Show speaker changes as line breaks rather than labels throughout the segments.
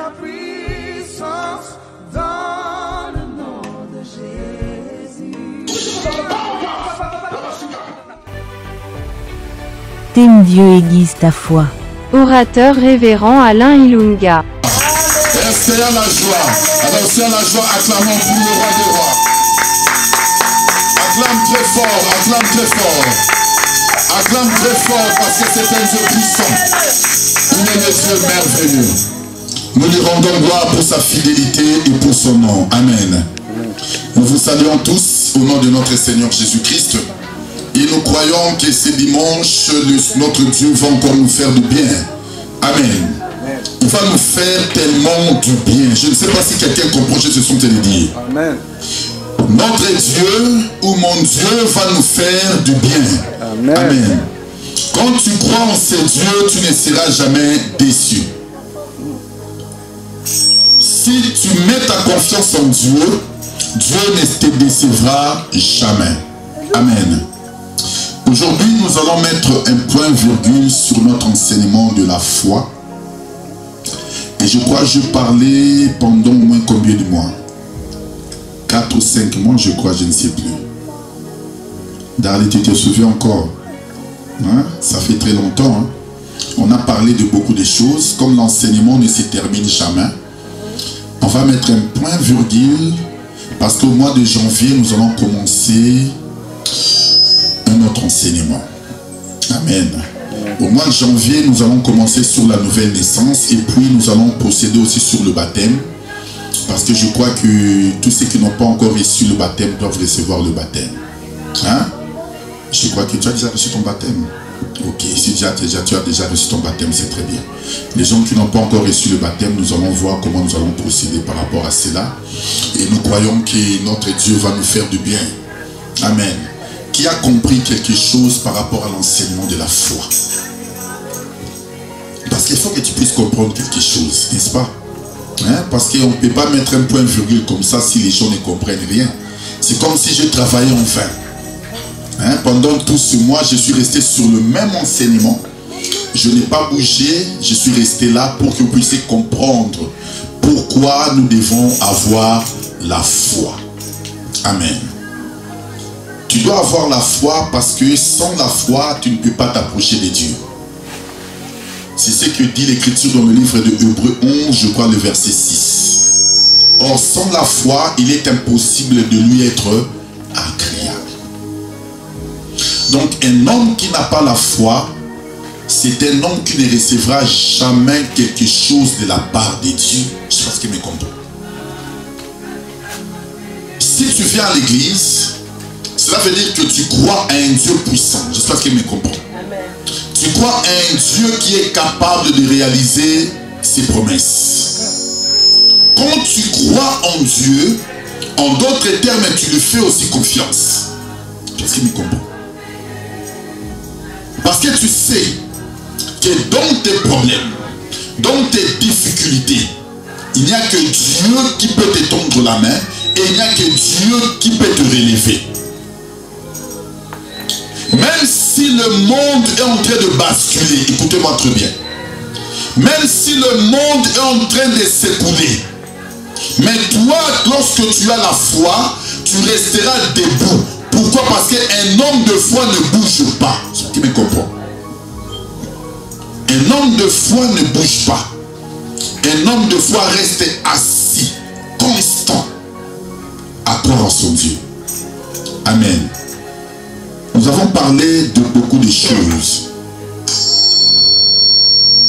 la puissance dans le nom de Jésus.
T'aimes Dieu, aiguise ta foi.
Orateur révérend Alain Ilunga.
Restez à la joie. Alors c'est à la joie, acclamons pour le roi des rois. Acclame très fort, acclame très fort. Acclame très fort parce que c'est un Dieu puissant. Il est le Dieu merveilleux. Nous lui rendons gloire pour sa fidélité et pour son nom. Amen. Nous vous saluons tous au nom de notre Seigneur Jésus-Christ. Et nous croyons que ce dimanche, notre Dieu va encore nous faire du bien. Amen. Il va nous faire tellement du bien. Je ne sais pas si quelqu'un comprend, je se sens le dire. Amen. Notre Dieu ou mon Dieu va nous faire du bien. Amen. Amen. Quand tu crois en ce Dieu, tu ne seras jamais déçu. Si tu mets ta confiance en Dieu, Dieu ne te décevra jamais. Amen. Aujourd'hui, nous allons mettre un point virgule sur notre enseignement de la foi. Et je crois que je parlais pendant au moins combien de mois? 4 ou 5 mois, je crois, je ne sais plus. Darley, tu te souviens encore? Hein? Ça fait très longtemps. Hein? On a parlé de beaucoup de choses. Comme l'enseignement ne se termine jamais, on va mettre un point virgule parce qu'au mois de janvier, nous allons commencer un autre enseignement. Amen. Au mois de janvier, nous allons commencer sur la nouvelle naissance et puis nous allons procéder aussi sur le baptême. Parce que je crois que tous ceux qui n'ont pas encore reçu le baptême doivent recevoir le baptême. Hein? Je crois que tu as déjà reçu ton baptême. Ok, si tu as déjà reçu ton baptême, c'est très bien. Les gens qui n'ont pas encore reçu le baptême, nous allons voir comment nous allons procéder par rapport à cela. Et nous croyons que notre Dieu va nous faire du bien. Amen. Qui a compris quelque chose par rapport à l'enseignement de la foi? Parce qu'il faut que tu puisses comprendre quelque chose, n'est-ce pas? Hein? Parce qu'on ne peut pas mettre un point virgule comme ça si les gens ne comprennent rien. C'est comme si je travaillais en vain. Hein? Pendant tout ce mois, je suis resté sur le même enseignement. Je n'ai pas bougé, je suis resté là pour que vous puissiez comprendre pourquoi nous devons avoir la foi. Amen. Tu dois avoir la foi parce que sans la foi, tu ne peux pas t'approcher de Dieu. C'est ce que dit l'Écriture dans le livre de Hébreux 11, je crois le verset 6. Or, sans la foi, il est impossible de lui être agréable. Donc, un homme qui n'a pas la foi, c'est un homme qui ne recevra jamais quelque chose de la part de Dieu. Je sais pas ce que me comprend. Si tu viens à l'église, cela veut dire que tu crois à un Dieu puissant. J'espère qu'il me comprend. Tu crois à un Dieu qui est capable de réaliser ses promesses. Quand tu crois en Dieu, en d'autres termes, tu lui fais aussi confiance. J'espère qu'il me comprend. Parce que tu sais que dans tes problèmes, dans tes difficultés, il n'y a que Dieu qui peut te tendre la main et il n'y a que Dieu qui peut te relever. Même si le monde est en train de basculer, écoutez-moi très bien. Même si le monde est en train de s'écouler, mais toi, lorsque tu as la foi, tu resteras debout. Pourquoi? Parce qu'un homme de foi ne bouge pas. C'est ce qui me comprend. Un homme de foi ne bouge pas. Un homme de foi reste assis, constant, à croire en son Dieu. Amen. Nous avons parlé de beaucoup de choses.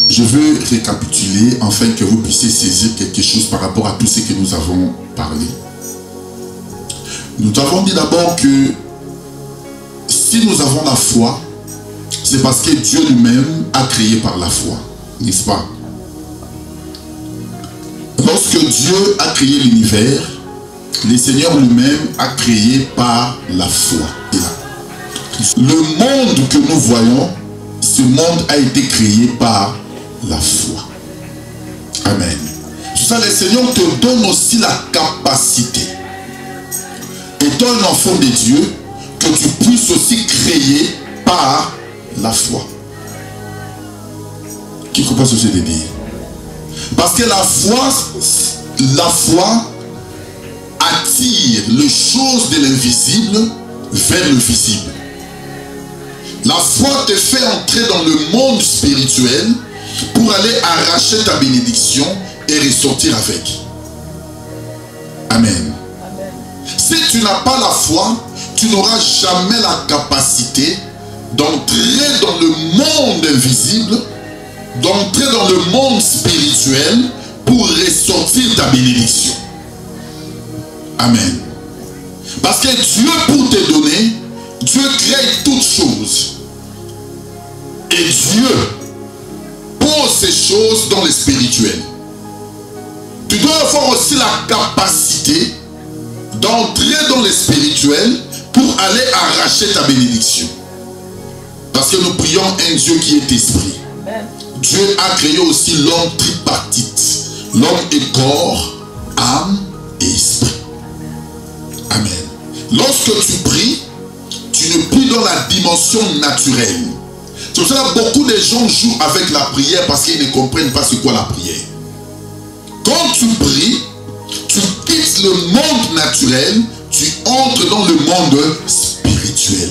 Je veux récapituler afin que vous puissiez saisir quelque chose par rapport à tout ce que nous avons parlé. Nous avons dit d'abord que si nous avons la foi, c'est parce que Dieu lui-même a créé par la foi, n'est-ce pas? Lorsque Dieu a créé l'univers, le Seigneur lui-même a créé par la foi. Et là, le monde que nous voyons, ce monde a été créé par la foi. Amen. Tout ça, le Seigneur te donne aussi la capacité, étant un enfant de Dieu, que tu puisses aussi créer par la foi. Qui comprend ce que je veux dire? Parce que la foi attire les choses de l'invisible vers le visible. La foi te fait entrer dans le monde spirituel pour aller arracher ta bénédiction et ressortir avec. Amen. Si tu n'as pas la foi, tu n'auras jamais la capacité d'entrer dans le monde invisible, d'entrer dans le monde spirituel pour ressortir ta bénédiction. Amen. Parce que Dieu, pour te donner, Dieu crée toutes choses. Et Dieu pose ces choses dans le spirituel. Tu dois avoir aussi la capacité d'entrer dans le spirituel pour aller arracher ta bénédiction. Parce que nous prions un Dieu qui est esprit. Dieu a créé aussi l'homme tripartite. L'homme est corps, âme et esprit. Amen. Lorsque tu pries, tu ne pries dans la dimension naturelle. C'est pour ça que beaucoup de gens jouent avec la prière parce qu'ils ne comprennent pas ce qu'est la prière. Quand tu pries, tu quittes le monde naturel, tu entres dans le monde spirituel.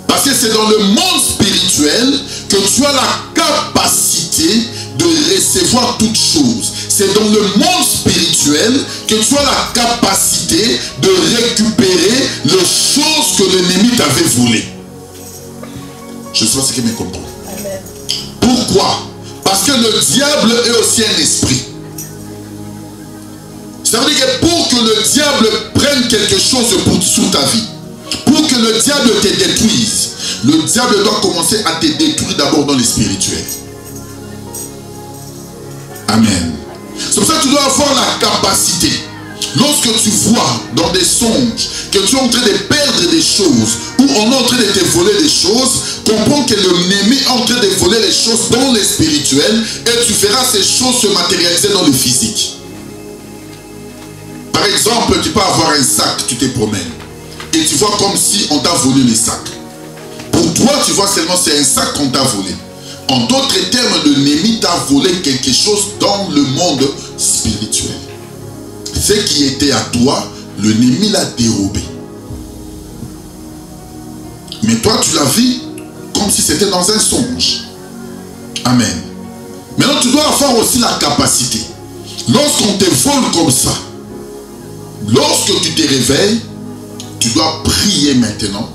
Parce que c'est dans le monde spirituel que tu as la capacité de recevoir toutes choses. C'est dans le monde spirituel que tu as la capacité de récupérer les choses que l'ennemi t'avait volées. Je ne sais pas ce que me comprend. Pourquoi? Parce que le diable est aussi un esprit. Ça veut dire que pour que le diable prenne quelque chose sur ta vie, pour que le diable te détruise, le diable doit commencer à te détruire d'abord dans le spirituel. Amen. C'est pour ça que tu dois avoir la capacité. Lorsque tu vois dans des songes que tu es en train de perdre des choses ou on est en train de te voler des choses, comprends que l'ennemi est en train de voler les choses dans le spirituel et tu verras ces choses se matérialiser dans le physique. Par exemple, tu peux avoir un sac, tu te promènes et tu vois comme si on t'a volé le sac. Pour toi, tu vois seulement c'est un sac qu'on t'a volé. En d'autres termes, l'ennemi t'a volé quelque chose dans le monde spirituel. Ce qui était à toi, l'ennemi l'a dérobé. Mais toi, tu l'as vu comme si c'était dans un songe. Amen. Maintenant, tu dois avoir aussi la capacité. Lorsqu'on te vole comme ça, lorsque tu te réveilles, tu dois prier maintenant.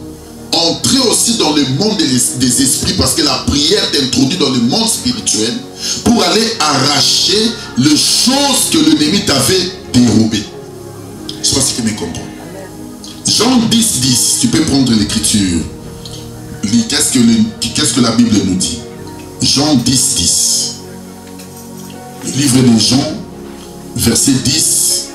Entrer aussi dans le monde des esprits parce que la prière t'introduit dans le monde spirituel pour aller arracher les choses que l'ennemi t'avait dérobées. Je ne sais pas si tu me comprends. Jean 10, 10, tu peux prendre l'écriture. Qu'est-ce que la Bible nous dit? Jean 10, 10. Le livre de Jean, verset 10.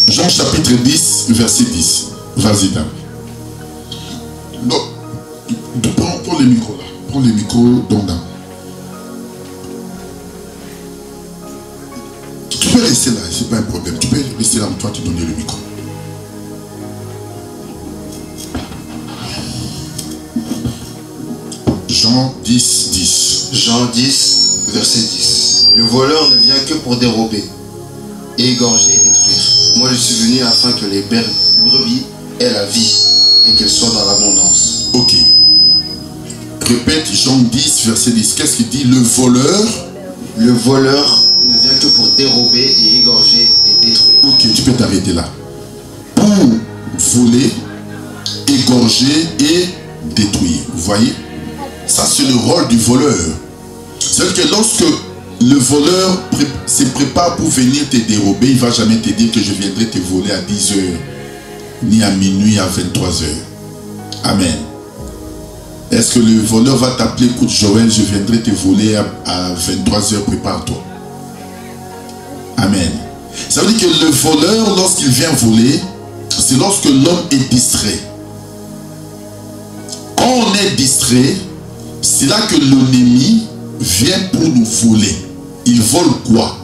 Jean chapitre 10, verset 10. Vas-y, David. Prends le micro là. Prends le micro, Donda. Tu peux rester là, c'est pas un problème. Tu peux rester là, toi tu donnes le micro. Jean 10, 10.
Jean 10, verset 10. Le voleur ne vient que pour dérober, égorger et détruire. Moi je suis venu afin que les brebis aient la vie et qu'elles soient dans l'abondance.
Ok. Répète Jean 10, verset 10. Qu'est-ce qu'il dit? Le voleur
ne vient que pour dérober et égorger et détruire.
Ok, tu peux t'arrêter là. Pour voler, égorger et détruire. Vous voyez? Ça c'est le rôle du voleur. C'est que lorsque le voleur se prépare pour venir te dérober, il ne va jamais te dire que je viendrai te voler à 10 heures, ni à minuit, à 23 heures. Amen. Est-ce que le voleur va t'appeler, écoute Joël, je viendrai te voler à 23 heures, prépare-toi. Amen. Ça veut dire que le voleur, lorsqu'il vient voler, c'est lorsque l'homme est distrait. Quand on est distrait, c'est là que l'ennemi vient pour nous voler. Il vole quoi?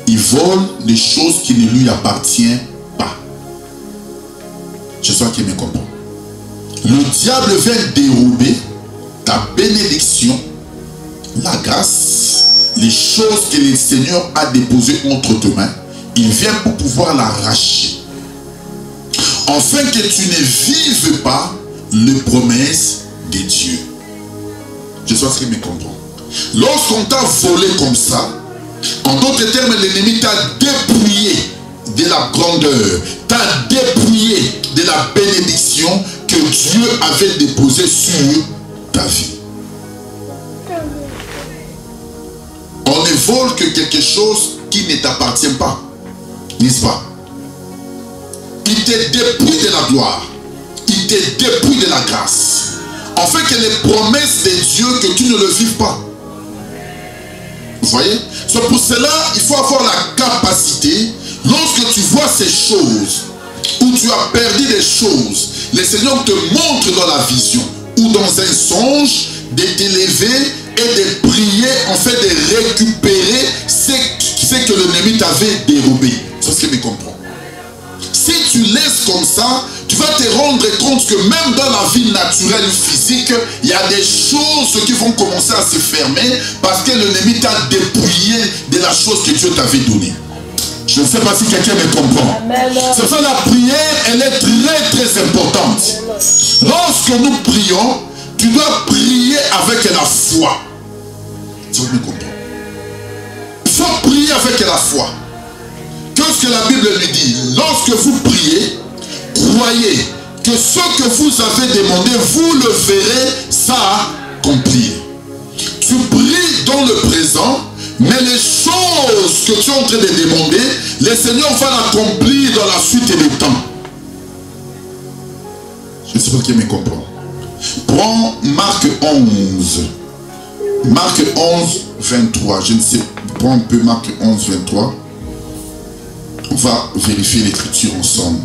Il vole les choses qui ne lui appartiennent pas. Je sais qu'il me comprend. Le diable vient dérober ta bénédiction la grâce, les choses que le Seigneur a déposées entre tes mains, il vient pour pouvoir l'arracher. Afin que tu ne vives pas les promesses de Dieu. Je sais ce qu'il me comprend. Lorsqu'on t'a volé comme ça, en d'autres termes, l'ennemi t'a dépouillé de la grandeur, t'a dépouillé de la bénédiction que Dieu avait déposée sur ta vie. On ne vole que quelque chose qui ne t'appartient pas, n'est-ce pas? Il te dépouille de la gloire, il te dépouille de la grâce, afin que les promesses de Dieu, que tu ne le vives pas. Vous voyez? C'est pour cela il faut avoir la capacité, lorsque tu vois ces choses, où tu as perdu des choses, le Seigneur te montre dans la vision, ou dans un songe, de t'élever et de prier, en fait de récupérer ce que l'ennemi t'avait dérobé. C'est ce que je comprends. Si tu laisses comme ça, tu vas te rendre compte que même dans la vie naturelle physique, il y a des choses qui vont commencer à se fermer parce que l'ennemi t'a dépouillé de la chose que Dieu t'avait donnée. Je ne sais pas si quelqu'un me comprend. C'est pour ça que la prière, elle est très très importante. Lorsque nous prions, tu dois prier avec la foi. Tu me comprends? Il faut prier avec la foi. Qu'est-ce que la Bible lui dit? Lorsque vous priez, croyez que ce que vous avez demandé, vous le verrez s'accomplir. Tu pries dans le présent, mais les choses que tu es en train de demander, le Seigneur va l'accomplir dans la suite des temps. Je ne sais pas qui me comprend. Prends Marc 11. Marc 11, 23. Je ne sais pas. Prends un peu Marc 11, 23. On va vérifier l'écriture ensemble.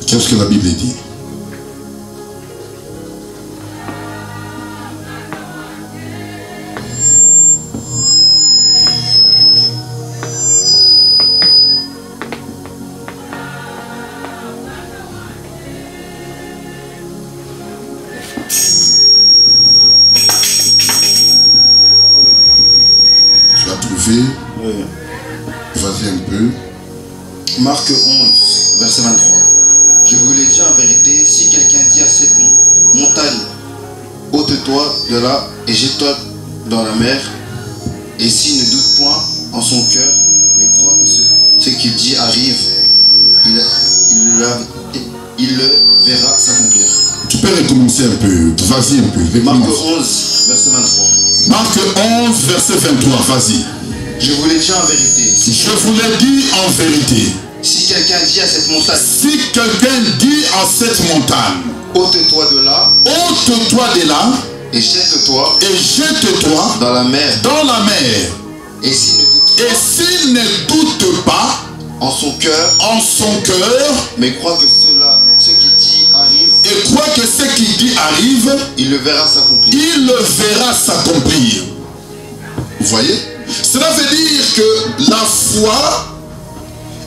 Qu'est-ce que la Bible dit? Tu as trouvé?
Oui.
Vas-y un peu.
Marc 11, verset 23. Je vous l'ai dit en vérité, si quelqu'un dit à cette montagne, ôte-toi de là et jette-toi dans la mer, et s'il ne doute point en son cœur, mais croit que ce qu'il dit arrive, il le verra s'accomplir.
Tu peux recommencer un peu. Vas-y un peu.
Marc
Recommence.
11, verset 23.
Marc 11, verset 23. Vas-y.
Je vous l'ai dit en vérité,
Je vous l'ai dit en vérité.
si quelqu'un dit à cette montagne,
Si quelqu'un dit à cette montagne,
ôte-toi de là
ôte-toi de là
et jette-toi
et jette-toi
dans la mer,
dans la mer.
et s'il ne doute
Et s'il ne doute pas
en son cœur,
en son cœur
mais croit que ce qu'il dit arrive,
et croit que ce qu'il dit arrive,
il le verra s'accomplir.
il le verra s'accomplir. Vous voyez? Cela veut dire que la foi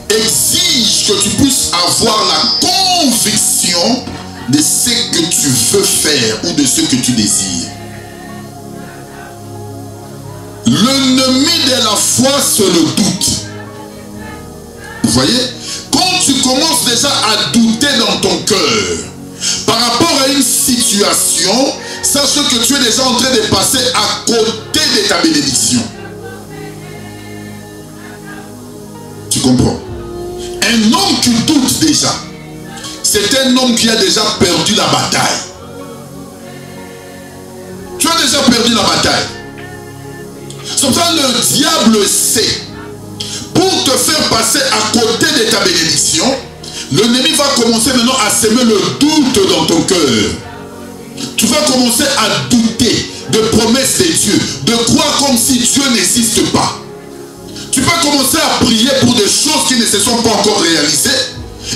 exige que tu puisses avoir la conviction de ce que tu veux faire ou de ce que tu désires. L'ennemi de la foi, c'est le doute. Vous voyez? Quand tu commences déjà à douter dans ton cœur par rapport à une situation, sache que tu es déjà en train de passer à côté de ta bénédiction. Tu comprends? Un homme qui doute déjà, c'est un homme qui a déjà perdu la bataille. Tu as déjà perdu la bataille. C'est pour ça que le diable sait. Pour te faire passer à côté de ta bénédiction, l'ennemi va commencer maintenant à semer le doute dans ton cœur. Tu vas commencer à douter de promesses de Dieu, de croire comme si Dieu n'existe pas. Tu peux commencer à prier pour des choses qui ne se sont pas encore réalisées.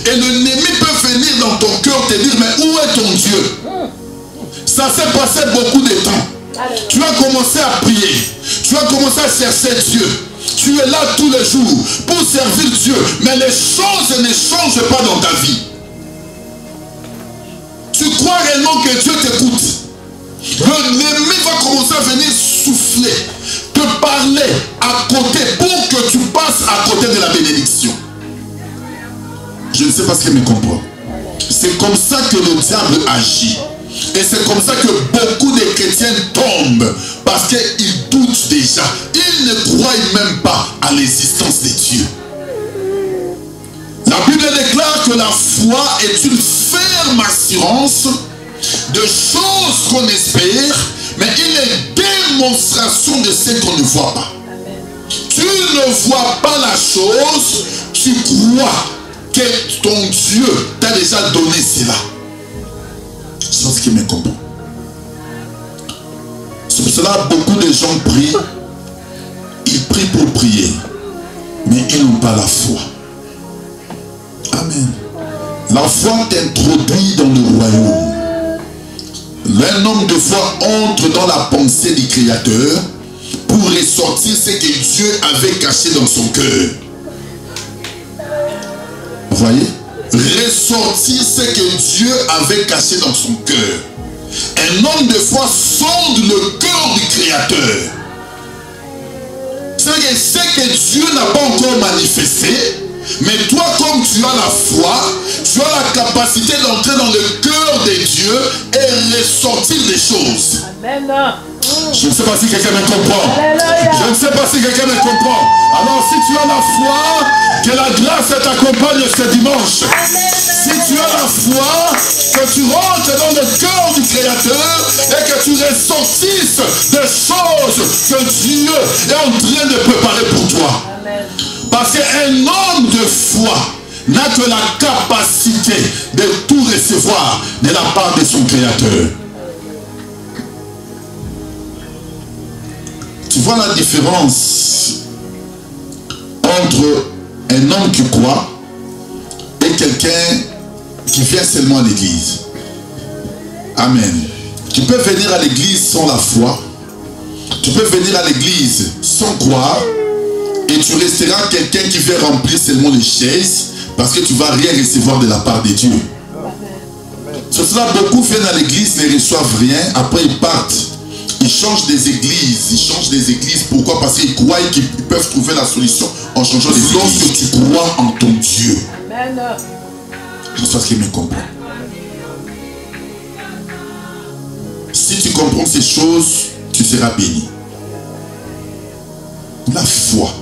Et l'ennemi peut venir dans ton cœur te dire, mais où est ton Dieu? Ça s'est passé beaucoup de temps. Tu as commencé à prier. Tu as commencé à chercher Dieu. Tu es là tous les jours pour servir Dieu. Mais les choses ne changent pas dans ta vie. Tu crois tellement que Dieu t'écoute, l'ennemi va commencer à venir souffler, te parler à côté pour que tu passes à côté de la bénédiction. Je ne sais pas ce qu'il me comprend. C'est comme ça que le diable agit. Et c'est comme ça que beaucoup de chrétiens tombent. Parce qu'ils doutent déjà. Ils ne croient même pas à l'existence de Dieu. La Bible déclare que la foi est une ferme assurance de choses qu'on espère, mais une démonstration de ce qu'on ne voit pas. Tu ne vois pas la chose, tu crois que ton Dieu t'a déjà donné cela. C'est ce qui me comprend. C'est pour cela que beaucoup de gens prient. Ils prient pour prier, mais ils n'ont pas la foi. Amen. La foi t'introduit dans le royaume. Un homme de foi entre dans la pensée du Créateur pour ressortir ce que Dieu avait caché dans son cœur. Vous voyez? Ressortir ce que Dieu avait caché dans son cœur. Un homme de foi sonde le cœur du Créateur. C'est que ce que Dieu n'a pas encore manifesté, mais toi, comme tu as la foi, tu as la capacité d'entrer dans le cœur de Dieu et ressortir des choses.
Amen.
Je ne sais pas si quelqu'un me comprend. Je ne sais pas si quelqu'un me comprend. Alors si tu as la foi, que la grâce t'accompagne ce dimanche. Si tu as la foi, que tu rentres dans le cœur du Créateur et que tu ressortisses des choses que Dieu est en train de préparer pour toi.
Amen.
Parce qu'un homme de foi n'a que la capacité de tout recevoir de la part de son Créateur. Tu vois la différence entre un homme qui croit et quelqu'un qui vient seulement à l'église. Amen. Tu peux venir à l'église sans la foi. Tu peux venir à l'église sans croire. Et tu resteras quelqu'un qui veut remplir seulement les chaises parce que tu ne vas rien recevoir de la part de Dieu. C'est cela, beaucoup viennent à l'église, ne reçoivent rien, après ils partent. Ils changent des églises. Pourquoi? Parce qu'ils croient qu'ils peuvent trouver la solution en changeant des églises. Lorsque tu crois en ton Dieu.
Amen.
Je sais ce qu'il me comprend. Si tu comprends ces choses, tu seras béni. La foi.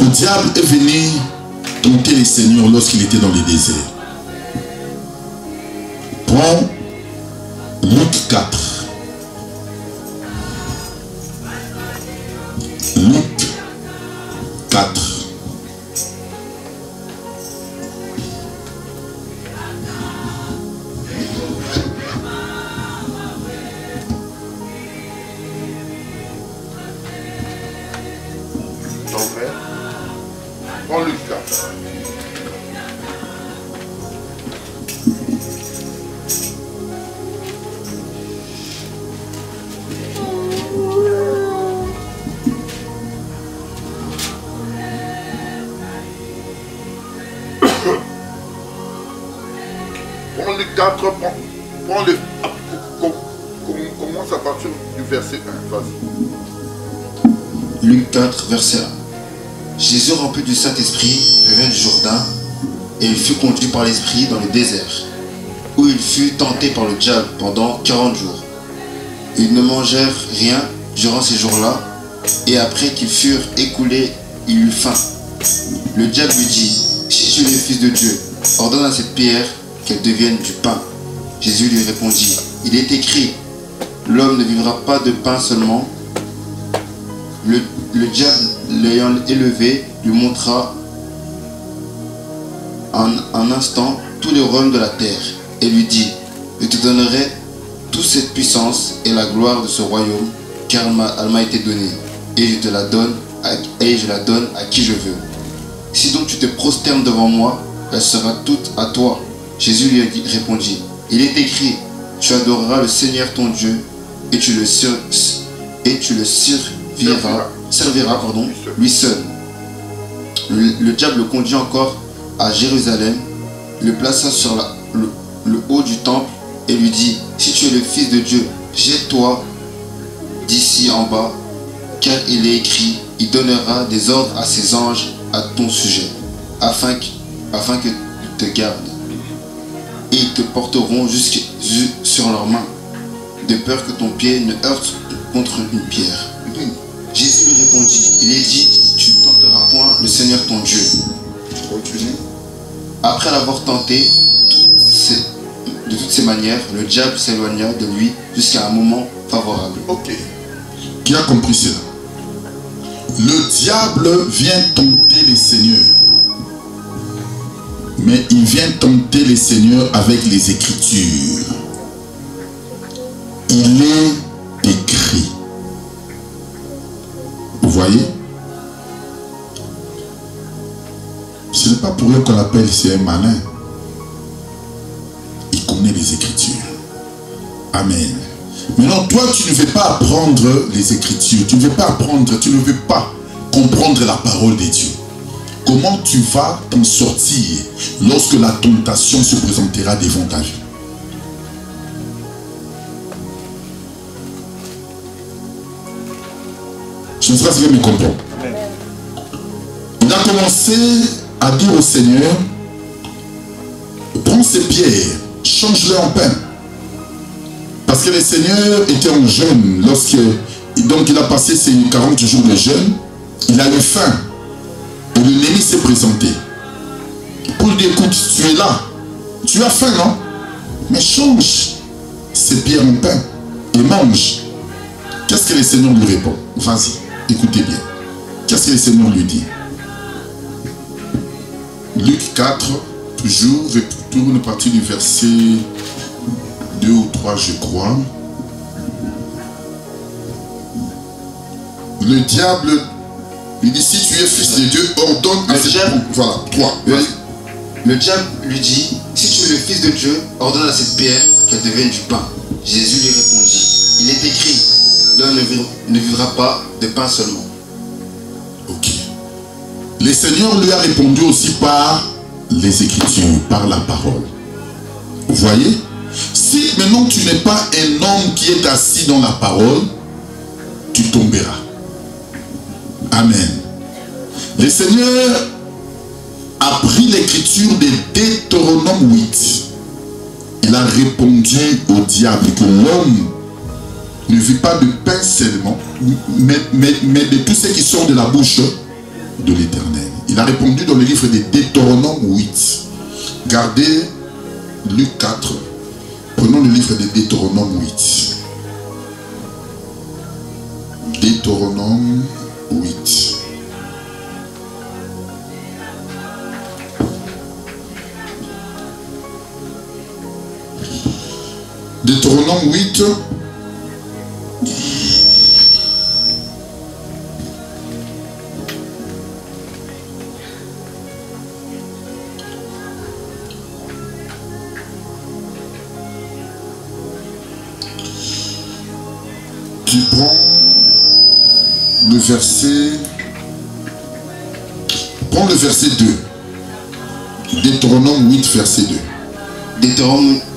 Le diable est venu tenter le Seigneur lorsqu'il était dans le désert. Prends Luc 4. Luc 4.
Prends Luc 4. Prends Luc 4, prends le... Commence à partir du verset 1, vas-y.
Luc 4, verset 1. Jésus, rempli du Saint-Esprit, revint du Jourdain, et il fut conduit par l'Esprit dans le désert, où il fut tenté par le diable pendant 40 jours. Ils ne mangèrent rien durant ces jours-là, et après qu'ils furent écoulés, il eut faim. Le diable lui dit, « Si tu es le Fils de Dieu, ordonne à cette pierre qu'elle devienne du pain. » Jésus lui répondit, « Il est écrit, l'homme ne vivra pas de pain seulement. » Le diable, l'ayant élevé, lui montra en un instant tous les royaumes de la terre et lui dit, je te donnerai toute cette puissance et la gloire de ce royaume, car elle m'a été donnée, et je la donne à qui je veux. Si donc tu te prosternes devant moi, elle sera toute à toi. Jésus lui répondit, il est écrit, tu adoreras le Seigneur ton Dieu, et tu le servira lui seul. Le diable le conduit encore à Jérusalem le plaça sur le haut du temple et lui dit, si tu es le Fils de Dieu, jette-toi d'ici en bas, car il est écrit, il donnera des ordres à ses anges à ton sujet, afin qu'ils te gardent. Et ils te porteront sur leurs mains, de peur que ton pied ne heurte contre une pierre. Jésus lui répondit, il est dit, tu ne tenteras point le Seigneur ton Dieu.
Continue.
Après l'avoir tenté de toutes ces manières, le diable s'éloigna de lui jusqu'à un moment favorable.
Ok. Qui a compris cela? Le diable vient tenter les seigneurs. Mais il vient tenter les seigneurs avec les Écritures. Il est écrit. Vous voyez? Ce n'est pas pour eux qu'on l'appelle c'est un malin. Il connaît les Écritures. Amen. Maintenant, toi, tu ne veux pas apprendre les Écritures. Tu ne veux pas apprendre, tu ne veux pas comprendre la parole de Dieu. Comment tu vas t'en sortir lorsque la tentation se présentera devant ta vie? Je ne sais pas si vous me comprenez. Il a commencé à dire au Seigneur, prends ces pierres, change-les en pain. Parce que le Seigneur était en jeûne. Donc il a passé ses 40 jours de jeûne. Il avait faim. Et l'ennemi s'est présenté. Pour lui dire, écoute, tu es là. Tu as faim, non? Mais change ces pierres en pain et mange. Qu'est-ce que le Seigneur lui répond? Vas-y, écoutez bien. Qu'est-ce que le Seigneur lui dit? Luc 4, toujours, retourne à partir du verset 2 ou 3, je crois. Le diable lui dit, si tu es fils de Dieu, ordonne à cette pierre. Voilà, 3.
Le diable lui dit, si tu es le Fils de Dieu, ordonne à cette pierre qu'elle devienne du pain. Jésus lui répondit, il est écrit, l'homme ne vivra pas de pain seulement.
Ok. Le Seigneur lui a répondu aussi par les Écritures, par la parole. Vous voyez? Si maintenant tu n'es pas un homme qui est assis dans la parole, tu tomberas. Amen. Le Seigneur a pris l'écriture de Deutéronome 8. Il a répondu au diable que l'homme ne vit pas de pain seulement, mais de tout ce qui sort de la bouche de l'Éternel. Il a répondu dans le livre de Deutéronome 8. Gardez Luc 4. Prenons le livre de Deutéronome 8. Deutéronome 8. Deutéronome 8. Tu prends le verset. Prends le verset 2. Deutéronome 8, verset 2.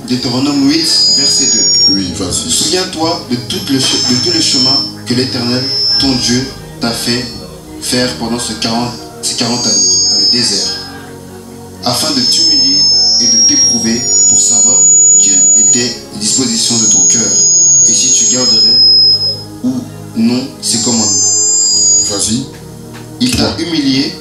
Deutéronome 8, verset 2.
Oui, vas-y.
Souviens-toi de tout le chemin que l'Éternel, ton Dieu, t'a fait faire pendant ces 40 années dans le désert, afin de t'humilier et de t'éprouver pour savoir quelles étaient les dispositions de ton cœur et si tu garderais ou non ses commandements.
Vas-y.
Il t'a humilié.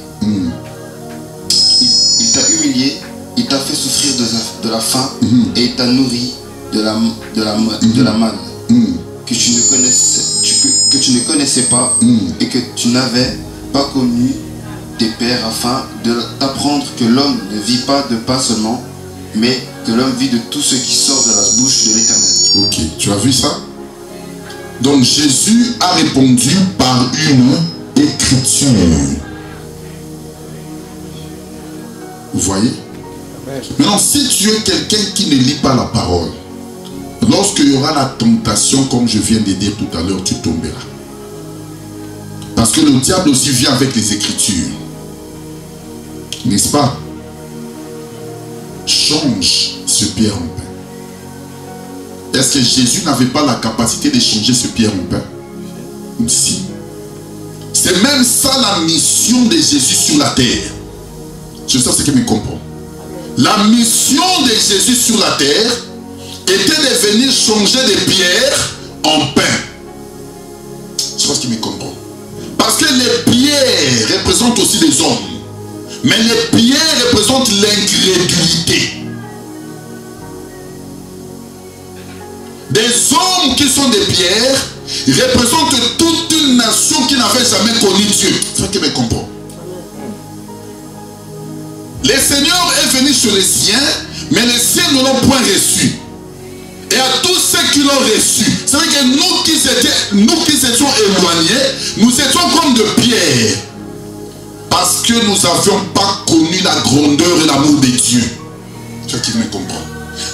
Il t'a humilié. Il t'a fait souffrir de la faim et il t'a nourri de la manne que tu ne connaissais pas et que tu n'avais pas connu tes pères, afin de t'apprendre que l'homme ne vit pas de pain seulement, mais que l'homme vit de tout ce qui sort de la bouche de l'Éternel.
Ok, tu as vu ça? Donc Jésus a répondu par une écriture. Vous voyez? Maintenant, si tu es quelqu'un qui ne lit pas la parole, lorsqu'il y aura la tentation, comme je viens de dire tout à l'heure, tu tomberas. Parce que le diable aussi vient avec les Écritures. N'est-ce pas? change ce pierre en pain. Est-ce que Jésus n'avait pas la capacité de changer ce pierre en pain? Si. C'est même ça la mission de Jésus sur la terre. Je sais ce que me comprend. La mission de Jésus sur la terre était de venir changer des pierres en pain. Je pense qu'il me comprend. Parce que les pierres représentent aussi des hommes. Mais les pierres représentent l'incrédulité. Des hommes qui sont des pierres représentent toute une nation qui n'avait jamais connu Dieu. C'est ce qu'il me comprend. Le Seigneur est venu sur les siens, mais les siens ne l'ont point reçu. Et à tous ceux qui l'ont reçu, c'est vrai que nous qui étions éloignés, nous étions comme de pierres. Parce que nous n'avions pas connu la grandeur et l'amour de Dieu. C'est ce qui me comprend.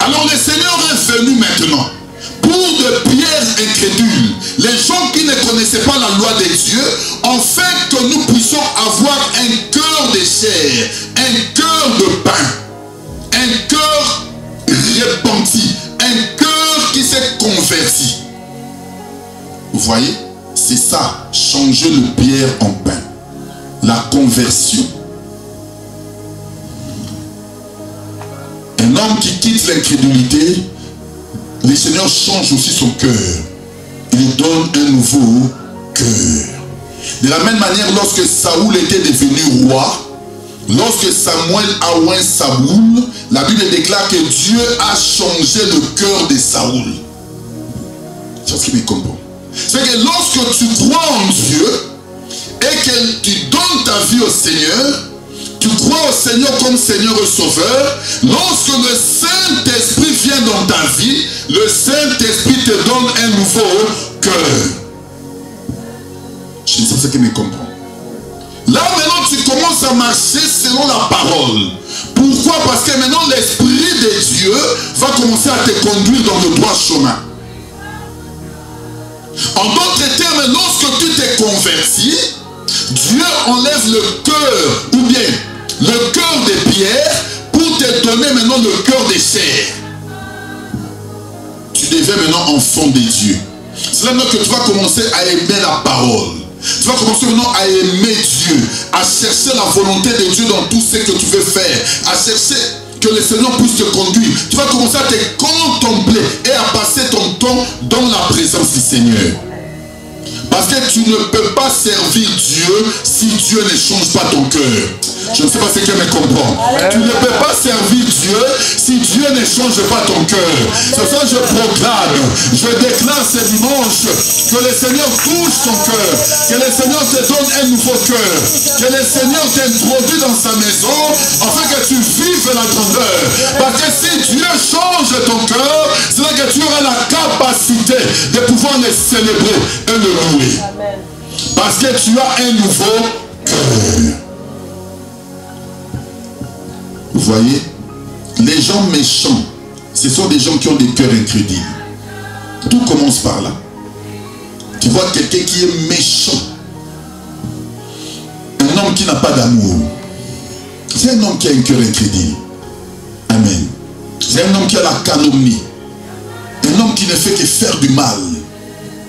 Alors le Seigneur est venu maintenant pour de pierres incrédules, les gens qui ne connaissaient pas la loi de Dieu, afin que nous puissions avoir un cœur de chair, un cœur de pain, un cœur repenti, un cœur qui s'est converti. Vous voyez, c'est ça, changer le pierre en pain, la conversion. Un homme qui quitte l'incrédulité, le Seigneur change aussi son cœur. Il lui donne un nouveau cœur. De la même manière, lorsque Saoul était devenu roi, lorsque Samuel a oint Saoul, la Bible déclare que Dieu a changé le cœur de Saoul. C'est ce qui me comprend. C'est que lorsque tu crois en Dieu et que tu donnes ta vie au Seigneur, tu crois au Seigneur comme Seigneur et Sauveur, lorsque le Saint-Esprit vient dans ta vie, le Saint-Esprit te donne un nouveau cœur. Je sais ce qui me comprend. Là maintenant tu commences à marcher selon la parole. Pourquoi? Parce que maintenant l'Esprit de Dieu va commencer à te conduire dans le droit chemin. En d'autres termes, lorsque tu t'es converti, Dieu enlève le cœur, ou bien le cœur de pierre, pour te donner maintenant le cœur de chair. Tu deviens maintenant enfant de Dieu. C'est là maintenant que tu vas commencer à aimer la parole. Tu vas commencer maintenant à aimer Dieu, à chercher la volonté de Dieu dans tout ce que tu veux faire, à chercher que le Seigneur puisse te conduire. Tu vas commencer à te contempler et à passer ton temps dans la présence du Seigneur. Parce que tu ne peux pas servir Dieu si Dieu ne change pas ton cœur. Je ne sais pas si quelqu'un me comprend. Tu ne peux pas servir Dieu si Dieu ne change pas ton cœur. C'est ça que je proclame. Je déclare ce dimanche que le Seigneur touche ton cœur. Que le Seigneur te donne un nouveau cœur. Que le Seigneur t'introduise dans sa maison afin que tu vives la grandeur. Parce que si Dieu change ton cœur, c'est là que tu auras la capacité de pouvoir le célébrer et le louer. Amen. Parce que tu as un nouveau cœur. Vous voyez, les gens méchants, ce sont des gens qui ont des cœurs incrédules. Tout commence par là. Tu vois quelqu'un qui est méchant, un homme qui n'a pas d'amour, c'est un homme qui a un cœur incrédule. Amen. C'est un homme qui a la calomnie, un homme qui ne fait que faire du mal,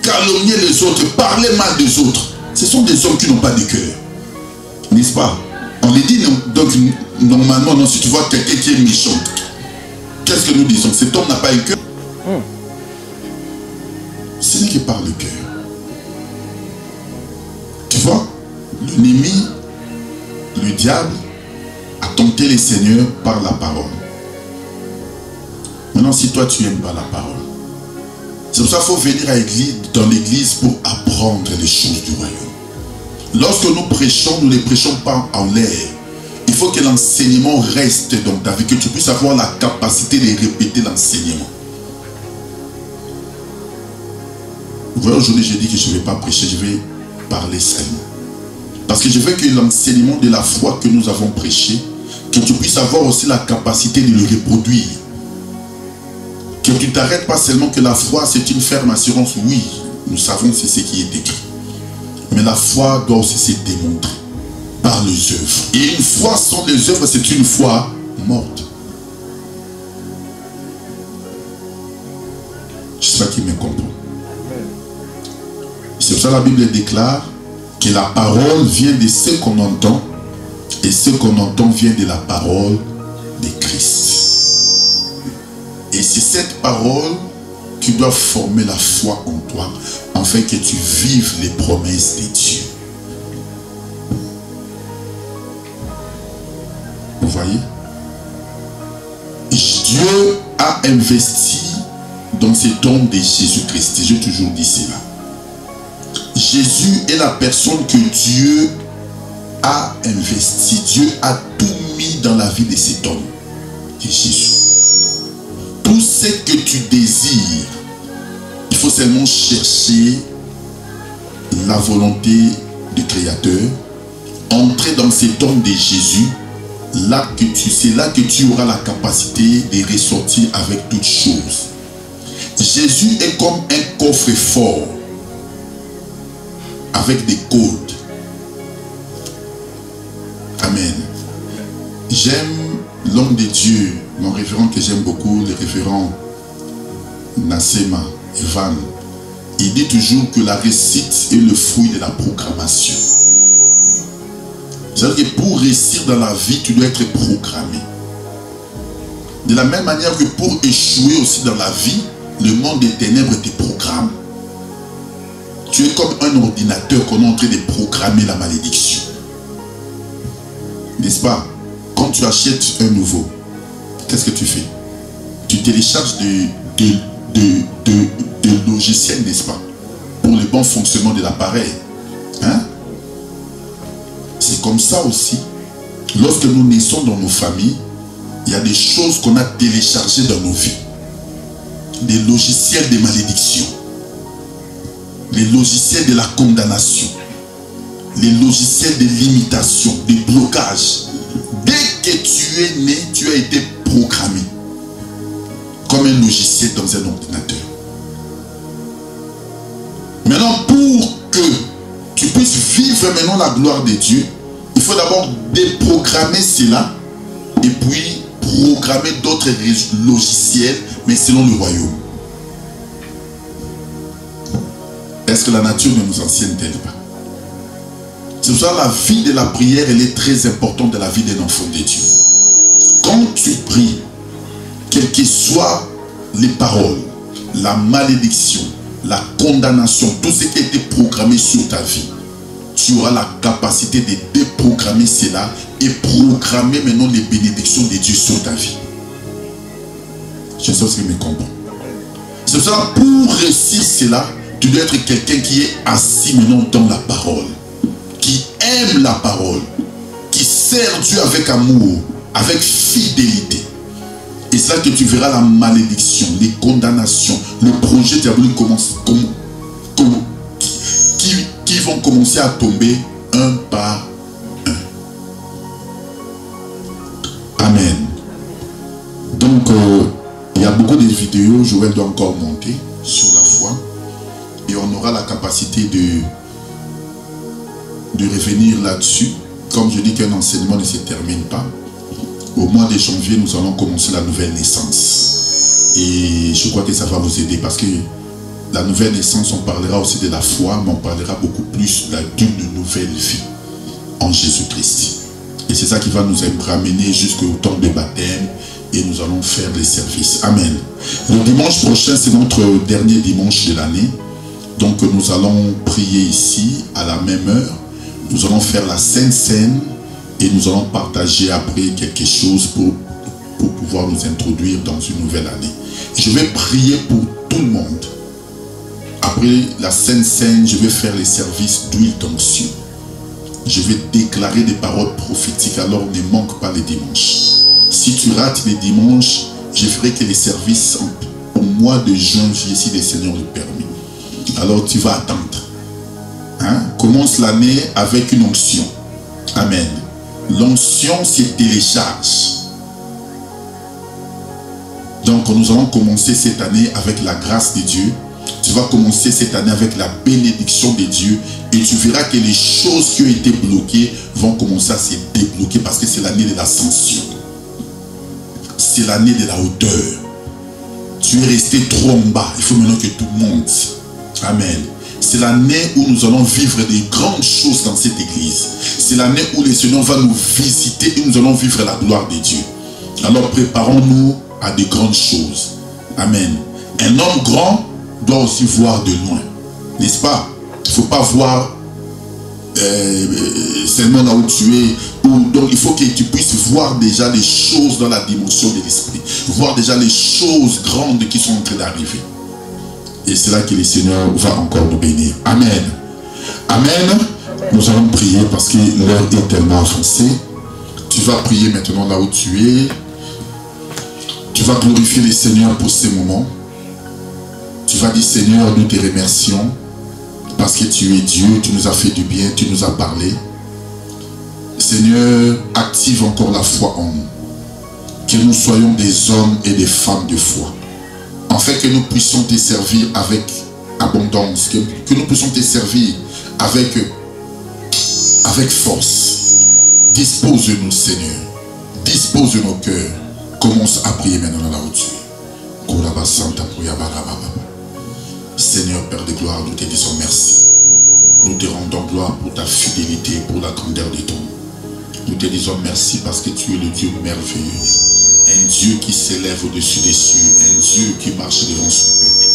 calomnier les autres, parler mal des autres. Ce sont des hommes qui n'ont pas de cœur, n'est-ce pas? On les dit donc normalement, non, si tu vois quelqu'un qui est méchant, qu'est-ce que nous disons? Cet homme n'a pas un cœur. Ce n'est que par le cœur. Tu vois, l'ennemi, le diable, a tenté les seigneurs par la parole. Maintenant, si toi tu n'aimes pas la parole, c'est pour ça qu'il faut venir dans l'église pour apprendre les choses du royaume. Lorsque nous prêchons, nous ne les prêchons pas en l'air. Il faut que l'enseignement reste dans ta vie, que tu puisses avoir la capacité de répéter l'enseignement. Vous voyez, aujourd'hui, j'ai dit que je ne vais pas prêcher, je vais parler seulement. Parce que je veux que l'enseignement de la foi que nous avons prêché, que tu puisses avoir aussi la capacité de le reproduire. Que tu ne t'arrêtes pas seulement que la foi, c'est une ferme assurance. Oui, nous savons c'est ce qui est écrit. Mais la foi doit aussi se démontrer par les œuvres. Et une foi sans les œuvres, c'est une foi morte. me comprend? C'est pour ça que la Bible déclare que la parole vient de ce qu'on entend, et ce qu'on entend vient de la parole de Christ. Et c'est cette parole qui doit former la foi en toi, afin que tu vives les promesses de Dieu. Vous voyez? Dieu a investi dans cet homme de Jésus-Christ. J'ai toujours dit cela. Jésus est la personne que Dieu a investi. Dieu a tout mis dans la vie de cet homme, de Jésus. Tout ce que tu désires, il faut seulement chercher la volonté du Créateur, entrer dans cet homme de Jésus. C'est là que tu auras la capacité de ressortir avec toutes choses. Jésus est comme un coffre-fort avec des codes. Amen. J'aime l'homme de Dieu, mon révérend que j'aime beaucoup, le révérend Nassema Evan. Il dit toujours que la réussite est le fruit de la programmation. C'est-à-dire que pour réussir dans la vie, tu dois être programmé. De la même manière que pour échouer aussi dans la vie, le monde des ténèbres te programme. Tu es comme un ordinateur qu'on est en train de programmer la malédiction. N'est-ce pas? Quand tu achètes un nouveau, qu'est-ce que tu fais? Tu télécharges de logiciels, n'est-ce pas? Pour le bon fonctionnement de l'appareil. Hein? C'est comme ça aussi. Lorsque nous naissons dans nos familles, il y a des choses qu'on a téléchargées dans nos vies. Des logiciels de malédiction. Les logiciels de la condamnation. Les logiciels de limitation, de blocage. Dès que tu es né, tu as été programmé. Comme un logiciel dans un ordinateur. Maintenant, pour que tu puisses vivre maintenant la gloire de Dieu, il faut d'abord déprogrammer cela et puis programmer d'autres logiciels, mais selon le royaume. Est-ce que la nature ne nous enseigne-t-elle pas? C'est pour ça que la vie de la prière, elle est très importante dans la vie d'un enfant de Dieu. Quand tu pries, quelles que soient les paroles, la malédiction, la condamnation, tout ce qui a été programmé sur ta vie, tu auras la capacité de déprogrammer cela et programmer maintenant les bénédictions de Dieu sur ta vie. Je sais ce que me comprend. C'est pour ça que pour réussir cela, tu dois être quelqu'un qui est assis maintenant dans la parole, qui aime la parole, qui sert Dieu avec amour, avec fidélité. Et c'est là que tu verras la malédiction, les condamnations, le projet diabolique qui vont commencer à tomber un par un. Amen. Donc, il y a beaucoup de vidéos, Joël doit encore monter sur la foi. Et on aura la capacité de revenir là-dessus. Comme je dis qu'un enseignement ne se termine pas. Au mois de janvier, nous allons commencer la nouvelle naissance. Et je crois que ça va vous aider parce que la nouvelle naissance, on parlera aussi de la foi, mais on parlera beaucoup plus d'une nouvelle vie en Jésus-Christ. Et c'est ça qui va nous ramener jusqu'au temps de baptême et nous allons faire les services. Amen. Le dimanche prochain, c'est notre dernier dimanche de l'année. Donc nous allons prier ici à la même heure. Nous allons faire la Sainte Seine et nous allons partager après quelque chose pour pouvoir nous introduire dans une nouvelle année. Je vais prier pour tout le monde. Après la Sainte Seine, je vais faire les services d'huile d'onction. Je vais déclarer des paroles prophétiques, alors ne manque pas les dimanches. Si tu rates les dimanches, je ferai que les services au mois de janvier, si le Seigneur le permet. Alors tu vas attendre. Hein? Commence l'année avec une onction. Amen. L'onction se télécharge. Donc nous allons commencer cette année avec la grâce de Dieu. Tu vas commencer cette année avec la bénédiction de Dieu. Et tu verras que les choses qui ont été bloquées vont commencer à se débloquer parce que c'est l'année de l'ascension. C'est l'année de la hauteur. Tu es resté trop en bas. Il faut maintenant que tout monte. Amen. C'est l'année où nous allons vivre des grandes choses dans cette église. C'est l'année où le Seigneur va nous visiter et nous allons vivre la gloire de Dieu. Alors préparons-nous à de grandes choses. Amen. Un homme grand doit aussi voir de loin. N'est-ce pas? Il ne faut pas voir seulement là où tu es. Donc il faut que tu puisses voir déjà les choses dans la dimension de l'esprit. Voir déjà les choses grandes qui sont en train d'arriver. Et c'est là que le Seigneur va encore nous bénir. Amen. Amen. Nous allons prier parce que l'heure est tellement avancée. Tu vas prier maintenant là où tu es. Tu vas glorifier le Seigneur pour ces moments. Tu vas dire, Seigneur, nous te remercions parce que tu es Dieu, tu nous as fait du bien, tu nous as parlé. Seigneur, active encore la foi en nous. Que nous soyons des hommes et des femmes de foi. En fait, que nous puissions te servir avec abondance. Que nous puissions te servir avec force. Dispose-nous, Seigneur. Dispose de nos cœurs. Commence à prier maintenant là où tu es. Seigneur, Père de gloire, nous te disons merci. Nous te rendons gloire pour ta fidélité, pour la grandeur de ton nom. Nous te disons merci parce que tu es le Dieu merveilleux. Un Dieu qui s'élève au-dessus des cieux. Un Dieu qui marche devant son peuple.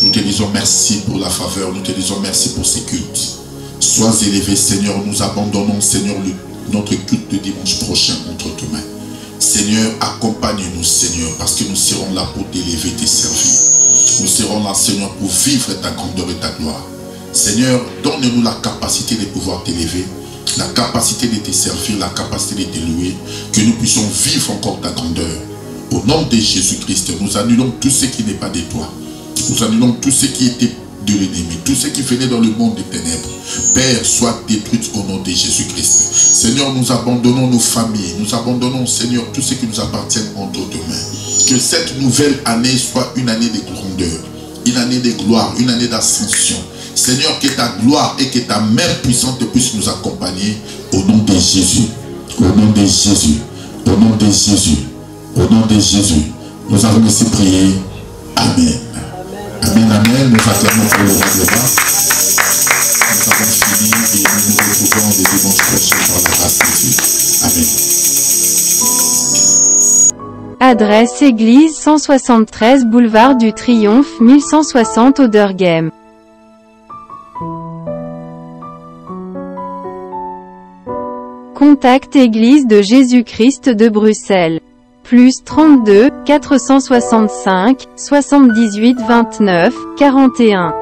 Nous te disons merci pour la faveur. Nous te disons merci pour ces cultes. Sois élevé, Seigneur. Nous abandonnons, Seigneur, notre culte de dimanche prochain entre tes mains. Seigneur, accompagne-nous, Seigneur, parce que nous serons là pour t'élever, te servir. Nous serons là, Seigneur, pour vivre ta grandeur et ta gloire. Seigneur, donne-nous la capacité de pouvoir t'élever, la capacité de te servir, la capacité de te louer, que nous puissions vivre encore ta grandeur. Au nom de Jésus-Christ, nous annulons tout ce qui n'est pas de toi. Nous annulons tout ce qui était de l'ennemi, tout ce qui venait dans le monde des ténèbres. Père, soit détruit au nom de Jésus-Christ. Seigneur, nous abandonnons nos familles, nous abandonnons, Seigneur, tout ce qui nous appartient entre tes mains. Que cette nouvelle année soit une année de grandeur, une année de gloire, une année d'ascension. Seigneur, que ta gloire et que ta main puissante puisse nous accompagner au nom de Jésus. Au nom de Jésus. Au nom de Jésus. Au nom de Jésus. Nous avons ainsi prié. Amen. Amen, amen. Nous acclamons pour le règlement. Nous avons fini et nous nous retrouvons les dimanches prochains par la grâce de Dieu. Amen.
Adresse église 173 boulevard du Triomphe 1160 Auderghem. Contact Église de Jésus-Christ de Bruxelles. Plus 32 465 78 29 41.